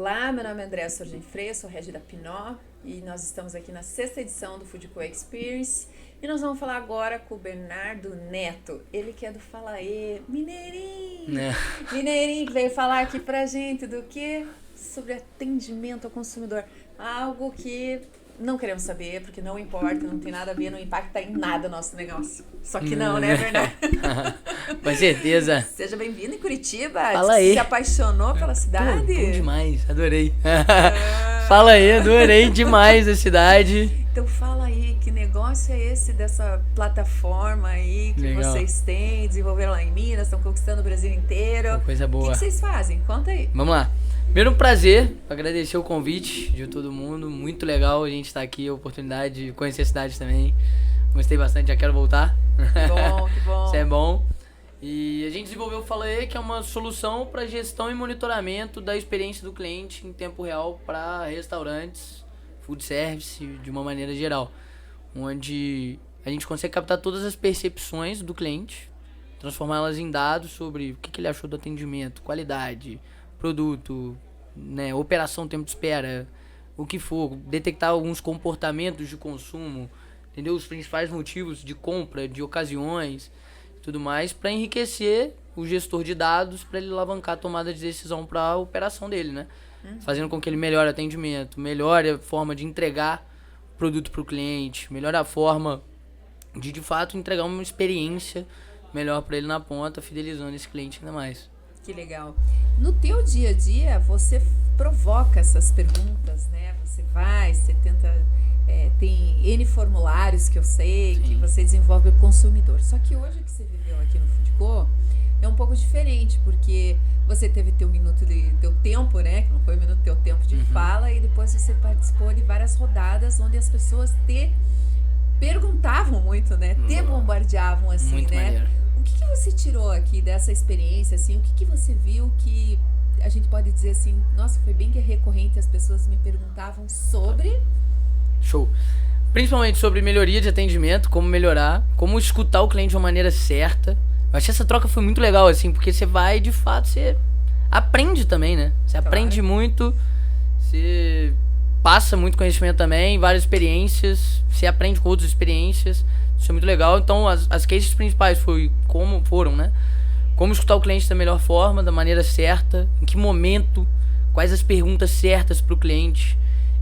Olá, meu nome é Andréa Sorgen Freire, sou Regi da Pinó e nós estamos aqui na 6ª edição do Food Co Experience e nós vamos falar agora com o Bernardo Neto, ele que é do Fala Aí, Mineirinho, Mineirinho que veio falar aqui pra gente do que? Sobre atendimento ao consumidor, algo que não queremos saber, porque não importa, não tem nada a ver, não impacta em nada o nosso negócio. Só que não, né, Bernardo? Com certeza. Seja bem-vindo em Curitiba. Fala aí. Se apaixonou pela cidade? Pô, bom demais, adorei. Fala aí, adorei demais a cidade. Então fala aí, que negócio é esse dessa plataforma aí que Legal. vocês têm, desenvolveram lá em Minas, estão conquistando o Brasil inteiro. Pô, coisa boa. O que vocês fazem? Conta aí. Vamos lá. Primeiro, um prazer, agradecer o convite de todo mundo, muito legal a gente estar aqui, a oportunidade de conhecer a cidade também. Gostei bastante, já quero voltar. Que bom, que bom. Isso é bom. E a gente desenvolveu o Fala Aí, que é uma solução para gestão e monitoramento da experiência do cliente em tempo real para restaurantes, food service, de uma maneira geral. Onde a gente consegue captar todas as percepções do cliente, transformá-las em dados sobre o que ele achou do atendimento, qualidade, produto, né, operação, tempo de espera, o que for, detectar alguns comportamentos de consumo, entendeu? Os principais motivos de compra, de ocasiões, tudo mais, para enriquecer o gestor de dados, para ele alavancar a tomada de decisão para a operação dele, né? Fazendo com que ele melhore o atendimento, melhore a forma de entregar o produto para o cliente, melhore a forma de fato entregar uma experiência melhor para ele na ponta, fidelizando esse cliente ainda mais. Que legal. No teu dia a dia, você provoca essas perguntas, né? Você tenta... tem N formulários que eu sei, Sim. que você desenvolve o consumidor. Só que hoje que você viveu aqui no Food Co, é um pouco diferente, porque você teve teu tempo, né? Que não foi o minuto teu tempo de fala, e depois você participou de várias rodadas onde as pessoas te perguntavam muito, né? Te bombardeavam, assim, Muito né? maneiro. O que você tirou aqui dessa experiência, assim? O que você viu que a gente pode dizer assim, nossa, foi bem recorrente, as pessoas me perguntavam sobre... Show. Principalmente sobre melhoria de atendimento, como melhorar, como escutar o cliente de uma maneira certa. Eu achei essa troca foi muito legal, assim, porque você vai, de fato, você aprende também, né? Você aprende muito, você passa muito conhecimento também, várias experiências, você aprende com outras experiências. Isso é muito legal. Então, as cases principais foram, né? Como escutar o cliente da melhor forma, da maneira certa, em que momento, quais as perguntas certas para o cliente.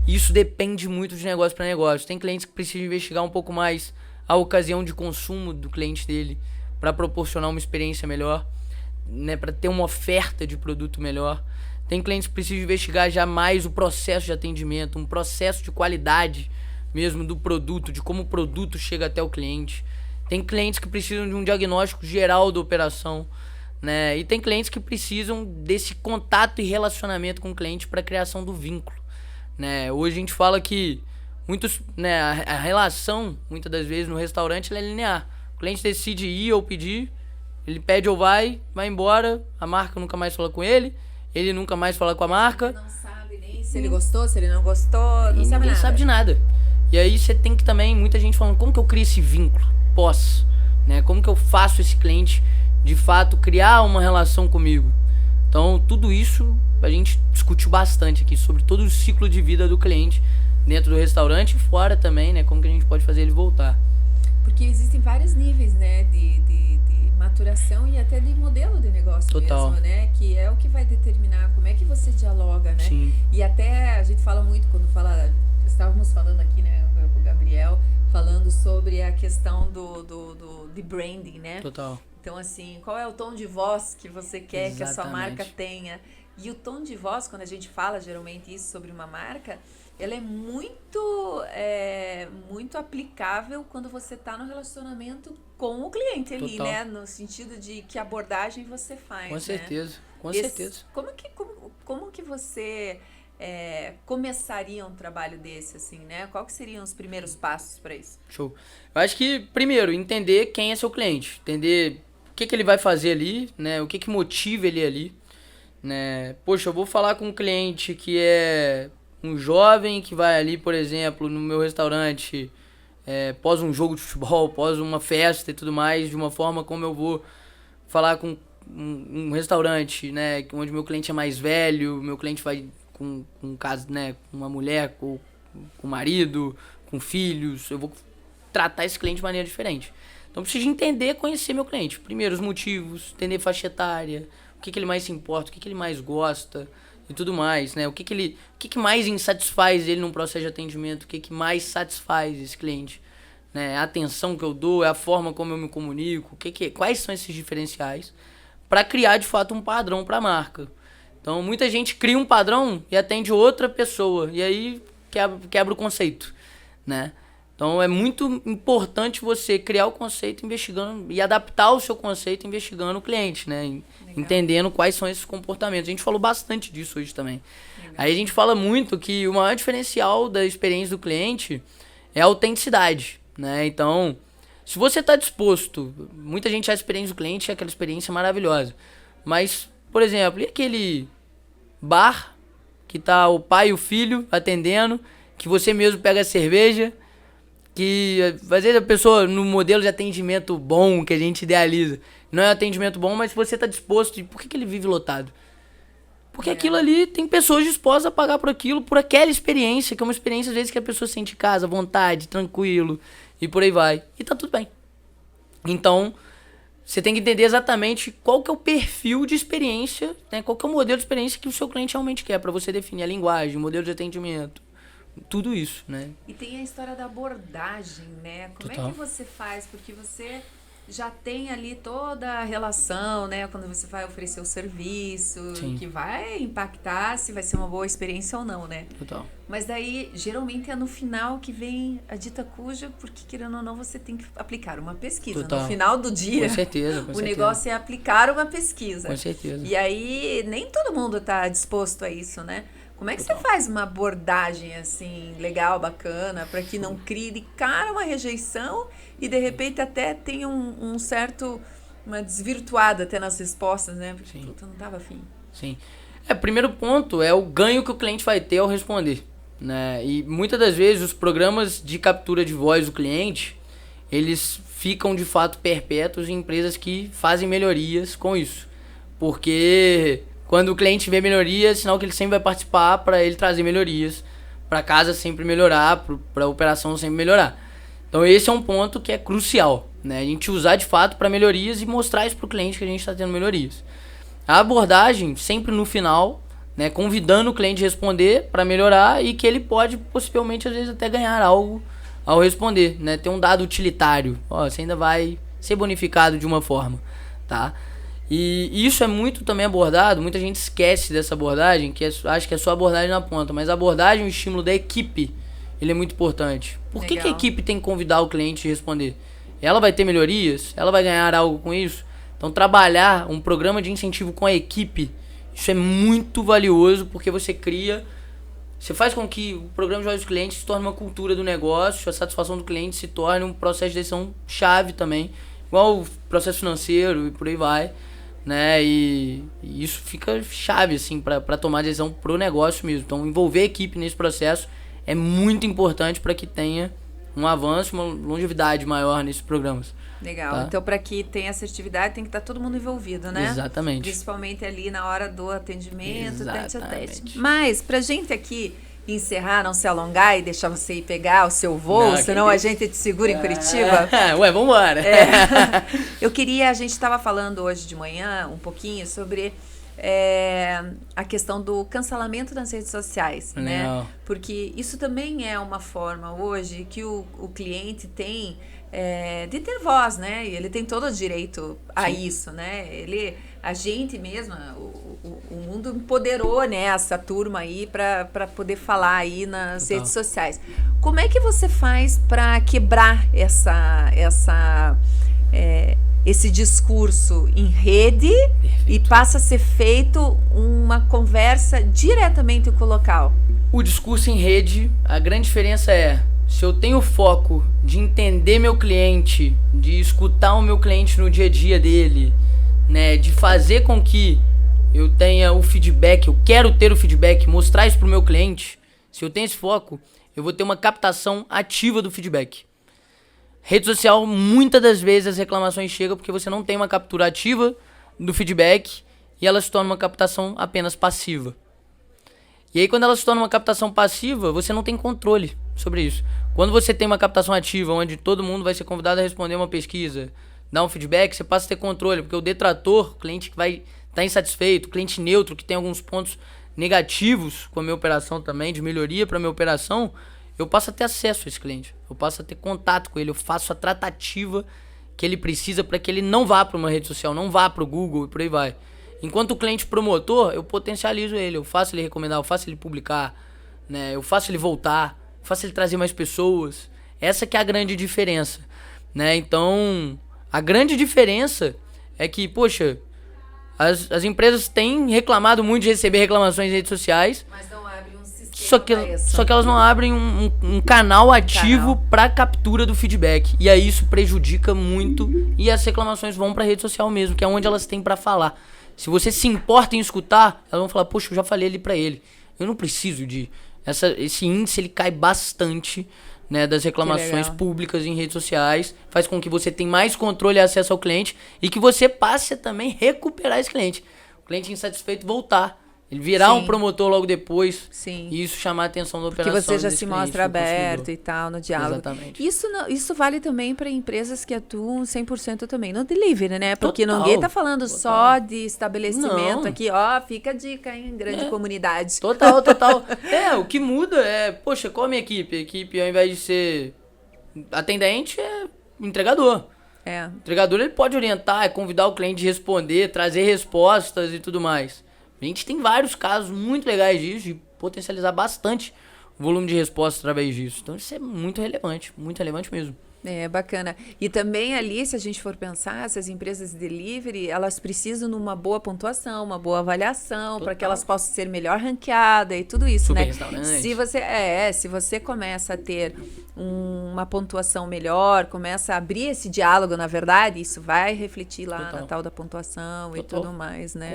Isso depende muito de negócio para negócio. Tem clientes que precisam investigar um pouco mais a ocasião de consumo do cliente dele para proporcionar uma experiência melhor, né, para ter uma oferta de produto melhor. Tem clientes que precisam investigar já mais o processo de atendimento, um processo de qualidade mesmo do produto, de como o produto chega até o cliente. Tem clientes que precisam de um diagnóstico geral da operação, né? E tem clientes que precisam desse contato e relacionamento com o cliente para a criação do vínculo, né? Hoje a gente fala que né, a relação, muitas das vezes no restaurante, ela é linear. O cliente decide ir ou pedir, ele pede ou vai embora, a marca nunca mais fala com ele nunca mais fala com a marca. Não sabe nem se ele gostou, se ele não gostou, não E sabe ninguém nada. sabe de nada. E aí você tem que também, muita gente falando, como que eu crio esse vínculo pós, né? Como que eu faço esse cliente, de fato, criar uma relação comigo? Então, tudo isso a gente discutiu bastante aqui, sobre todo o ciclo de vida do cliente dentro do restaurante e fora também, né? Como que a gente pode fazer ele voltar. Porque existem vários níveis, né, de maturação e até de modelo de negócio. Total. Mesmo, né? Que é o que vai determinar como é que você dialoga, né? Sim. E até a gente fala muito quando estávamos falando aqui, né, com o Gabriel, falando sobre a questão de branding, né? Total. Então, assim, qual é o tom de voz que você quer que a sua Exatamente. marca tenha? E o tom de voz, quando a gente fala geralmente isso sobre uma marca, ela é muito aplicável quando você está no relacionamento com o cliente ali, Total. né? No sentido de que abordagem você faz, Com né? certeza, com certeza. Como que você começaria um trabalho desse, assim, né? Qual que seriam os primeiros passos para isso? Show. Eu acho que, primeiro, entender quem é seu cliente. Entender o que ele vai fazer ali, né? O que motiva ele ali, né? Poxa, eu vou falar com um cliente que é um jovem que vai ali, por exemplo, no meu restaurante, pós um jogo de futebol, pós uma festa e tudo mais, de uma forma como eu vou falar com um restaurante, né? Onde meu cliente é mais velho, meu cliente vai com caso, né, com uma mulher, com marido, com filhos, eu vou tratar esse cliente de maneira diferente. Então eu preciso entender, conhecer meu cliente. Primeiro, os motivos, entender faixa etária, o que ele mais se importa, o que ele mais gosta e tudo mais, né? O que mais insatisfaz ele num processo de atendimento, o que mais satisfaz esse cliente, né? A atenção que eu dou, é a forma como eu me comunico, quais são esses diferenciais para criar de fato um padrão para a marca. Então muita gente cria um padrão e atende outra pessoa e aí quebra o conceito, né? Então é muito importante você criar o conceito investigando e adaptar o seu conceito investigando o cliente, né? Entendendo quais são esses comportamentos. A gente falou bastante disso hoje também. Legal. Aí a gente fala muito que o maior diferencial da experiência do cliente é a autenticidade, né? Então, se você está disposto, muita gente acha a experiência do cliente é aquela experiência maravilhosa. Mas, por exemplo, e aquele bar que tá o pai e o filho atendendo, que você mesmo pega a cerveja, que às vezes a pessoa no modelo de atendimento bom que a gente idealiza não é um atendimento bom, mas se você está disposto, por que ele vive lotado? Porque aquilo ali tem pessoas dispostas a pagar por aquilo, por aquela experiência, que é uma experiência às vezes que a pessoa sente em casa, vontade, tranquilo e por aí vai, e tá tudo bem. Então você tem que entender exatamente qual que é o perfil de experiência, né? Qual que é o modelo de experiência que o seu cliente realmente quer, para você definir a linguagem, o modelo de atendimento, tudo isso, né? E tem a história da abordagem, né? Como Total. É que você faz? Porque você já tem ali toda a relação, né? Quando você vai oferecer o serviço, Sim. que vai impactar se vai ser uma boa experiência ou não, né? Total. Mas daí, geralmente é no final que vem a dita cuja, porque querendo ou não, você tem que aplicar uma pesquisa. Total. No final do dia, Com certeza, o negócio é aplicar uma pesquisa. Com certeza. E aí, nem todo mundo está disposto a isso, né? Como é que Total. você faz uma abordagem assim, legal, bacana, para que não crie de cara uma rejeição e de repente até tenha um certo, uma desvirtuada até nas respostas, né? Porque puta, não tava afim. Sim. Primeiro ponto é o ganho que o cliente vai ter ao responder, né? E muitas das vezes os programas de captura de voz do cliente, eles ficam de fato perpétuos em empresas que fazem melhorias com isso. Porque quando o cliente vê melhorias, é sinal que ele sempre vai participar para ele trazer melhorias, para a casa sempre melhorar, para a operação sempre melhorar. Então esse é um ponto que é crucial, né? A gente usar de fato para melhorias e mostrar isso para o cliente que a gente está tendo melhorias. A abordagem sempre no final, né, convidando o cliente a responder para melhorar e que ele pode possivelmente às vezes até ganhar algo ao responder, né? Ter um dado utilitário, você ainda vai ser bonificado de uma forma, tá? E isso é muito também abordado, muita gente esquece dessa abordagem, acho que é só abordagem na ponta, mas a abordagem, o estímulo da equipe, ele é muito importante. Por que a equipe tem que convidar o cliente a responder? Ela vai ter melhorias? Ela vai ganhar algo com isso? Então trabalhar um programa de incentivo com a equipe, isso é muito valioso, porque você faz com que o programa de voz dos clientes se torne uma cultura do negócio, a satisfação do cliente se torne um processo de decisão chave também, igual o processo financeiro e por aí vai, né? E isso fica chave assim para tomar decisão pro negócio mesmo. Então envolver a equipe nesse processo é muito importante para que tenha um avanço, uma longevidade maior nesses programas. Legal. Tá? Então, para que tenha assertividade, tem que estar todo mundo envolvido, né? Exatamente. Principalmente ali na hora do atendimento, tete a Exatamente. tete. Mas, pra gente aqui encerrar, não se alongar e deixar você ir pegar o seu voo, senão a gente te segura em Curitiba. Ué, vambora. A gente estava falando hoje de manhã um pouquinho sobre a questão do cancelamento nas redes sociais, né? Porque isso também é uma forma hoje que o cliente tem de ter voz, né? E ele tem todo o direito a isso, né? A gente mesma, o mundo empoderou, né, essa turma aí para poder falar aí nas redes sociais. Como é que você faz para quebrar esse discurso em rede? Perfeito. E passa a ser feito uma conversa diretamente com o local? O discurso em rede, a grande diferença é, se eu tenho foco de entender meu cliente, de escutar o meu cliente no dia a dia dele, né, de fazer com que eu tenha o feedback, eu quero ter o feedback, mostrar isso pro meu cliente, se eu tenho esse foco, eu vou ter uma captação ativa do feedback. Rede social, muitas das vezes as reclamações chegam porque você não tem uma captura ativa do feedback e ela se torna uma captação apenas passiva. E aí, quando ela se torna uma captação passiva, você não tem controle sobre isso. Quando você tem uma captação ativa, onde todo mundo vai ser convidado a responder uma pesquisa, dar um feedback, você passa a ter controle, porque o detrator, o cliente que vai estar insatisfeito, o cliente neutro, que tem alguns pontos negativos com a minha operação também, de melhoria para a minha operação, eu passo a ter acesso a esse cliente, eu passo a ter contato com ele, eu faço a tratativa que ele precisa para que ele não vá para uma rede social, não vá para o Google e por aí vai. Enquanto o cliente promotor, eu potencializo ele, eu faço ele recomendar, eu faço ele publicar, né? Eu faço ele voltar, eu faço ele trazer mais pessoas. Essa que é a grande diferença, né? Então, a grande diferença é que, poxa, as empresas têm reclamado muito de receber reclamações em redes sociais, mas não abrem um sistema só que elas não abrem um canal ativo para captura do feedback. E aí isso prejudica muito e as reclamações vão para rede social mesmo, que é onde elas têm para falar. Se você se importa em escutar, elas vão falar, poxa, eu já falei ali pra ele. Eu não preciso de... Esse índice, ele cai bastante, né, das reclamações públicas em redes sociais. Faz com que você tenha mais controle e acesso ao cliente e que você passe a também recuperar esse cliente. O cliente insatisfeito voltar. Ele virar um promotor logo depois. Sim. E isso chamar a atenção da operação. Porque você já se mostra aberto e tal no diálogo. Exatamente. Isso vale também para empresas que atuam 100% também no delivery, né? Porque Total, ninguém tá falando só de estabelecimento não. Aqui, ó, fica a dica, hein? Grande comunidade. Total. O que muda é, poxa, qual a minha equipe? A equipe, ao invés de ser atendente, é entregador. O entregador, ele pode orientar, é convidar o cliente a responder, trazer respostas e tudo mais. A gente tem vários casos muito legais disso, de potencializar bastante o volume de respostas através disso. Então isso é muito relevante mesmo. É, bacana. E também ali, se a gente for pensar, essas empresas de delivery, elas precisam de uma boa pontuação, uma boa avaliação, para que elas possam ser melhor ranqueadas e tudo isso, Super né? restaurante. Se você começa a ter uma pontuação melhor, começa a abrir esse diálogo, na verdade, isso vai refletir lá na tal da pontuação e tudo mais, né?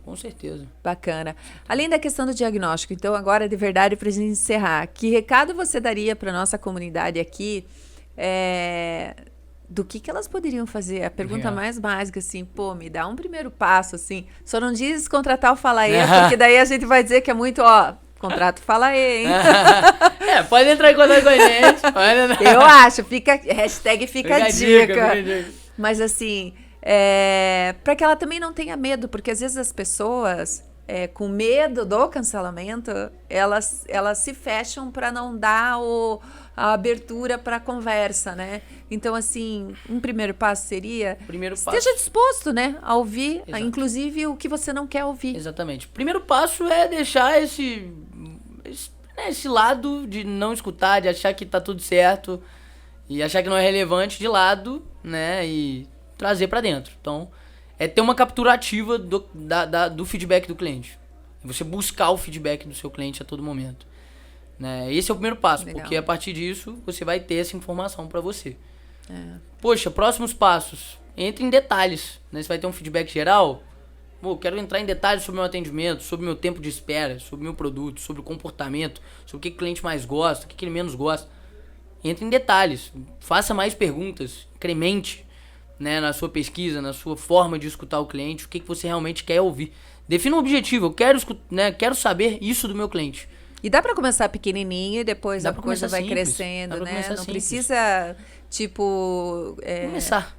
Com certeza. Bacana. Além da questão do diagnóstico, então agora de verdade, para a gente encerrar, que recado você daria para nossa comunidade aqui? Do que elas poderiam fazer? A pergunta mais básica, assim, me dá um primeiro passo, assim. Só não diz contratar o Fala aí, porque daí a gente vai dizer que é muito, contrato Fala aí, hein? Pode entrar em contato com a gente. Eu acho, hashtag fica a dica. Mas assim, para que ela também não tenha medo, porque às vezes as pessoas, com medo do cancelamento, elas se fecham para não dar a abertura para a conversa, né? Então, assim, um primeiro passo seria... Esteja disposto, né? A ouvir, inclusive, o que você não quer ouvir. Exatamente. O primeiro passo é deixar esse lado de não escutar, de achar que tá tudo certo e achar que não é relevante de lado, né? E trazer para dentro. Então, é ter uma captura ativa do feedback do cliente. Você buscar o feedback do seu cliente a todo momento. Né? Esse é o primeiro passo, porque a partir disso você vai ter essa informação para você. Poxa, próximos passos. Entre em detalhes. Né? Você vai ter um feedback geral. Quero entrar em detalhes sobre o meu atendimento, sobre o meu tempo de espera, sobre o meu produto, sobre o comportamento, sobre o que o cliente mais gosta, o que ele menos gosta. Entre em detalhes. Faça mais perguntas. Incremente, né, na sua pesquisa, na sua forma de escutar o cliente, o que você realmente quer ouvir. Defina um objetivo. Eu quero saber isso do meu cliente. E dá para começar pequenininho e depois a coisa vai crescendo, né? Não precisa, começar.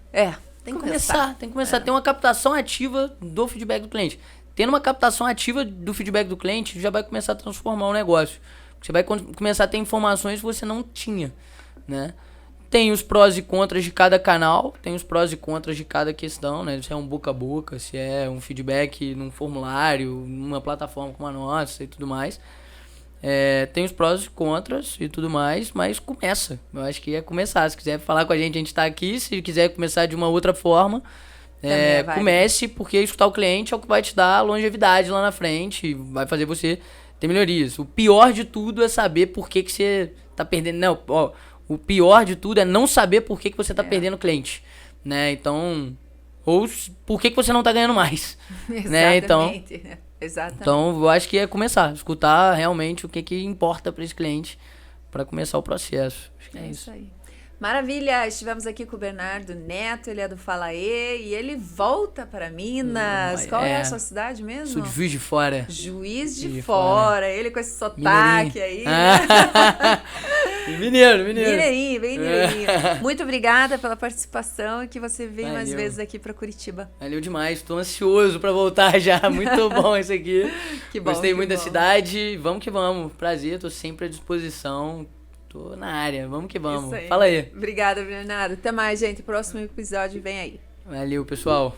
Tem que começar. Tem que começar. Ter uma captação ativa do feedback do cliente. Tendo uma captação ativa do feedback do cliente, já vai começar a transformar o negócio. Você vai começar a ter informações que você não tinha, né? Tem os prós e contras de cada canal, tem os prós e contras de cada questão, né? Se é um boca a boca, se é um feedback num formulário, numa plataforma como a nossa e tudo mais. Tem os prós e contras e tudo mais, mas começa. Eu acho que é começar. Se quiser falar com a gente tá aqui. Se quiser começar de uma outra forma, comece, porque escutar o cliente é o que vai te dar longevidade lá na frente, vai fazer você ter melhorias. O pior de tudo é saber por que você tá perdendo. Não, o pior de tudo é não saber por que você tá perdendo cliente, né? Então, ou por que você não tá ganhando mais, né? Então, eu acho que é começar, escutar realmente o que importa para esse cliente para começar o processo. Acho que é isso aí. Maravilha! Estivemos aqui com o Bernardo Neto, ele é do Fala E, e ele volta para Minas. Qual é a sua cidade mesmo? Sou de Juiz de Fora. Juiz de Fora. Ele com esse sotaque aí. Mineiro. Mineirinho, bem mineirinho. Muito obrigada pela participação e que você venha mais vezes aqui para Curitiba. Valeu demais, tô ansioso para voltar já. Muito bom isso aqui. Que bom. Gostei muito da cidade. Vamos que vamos. Prazer, tô sempre à disposição. Tô na área, vamos que vamos. Isso aí. Fala aí. Obrigada, Bernardo. Até mais, gente. Próximo episódio vem aí. Valeu, pessoal.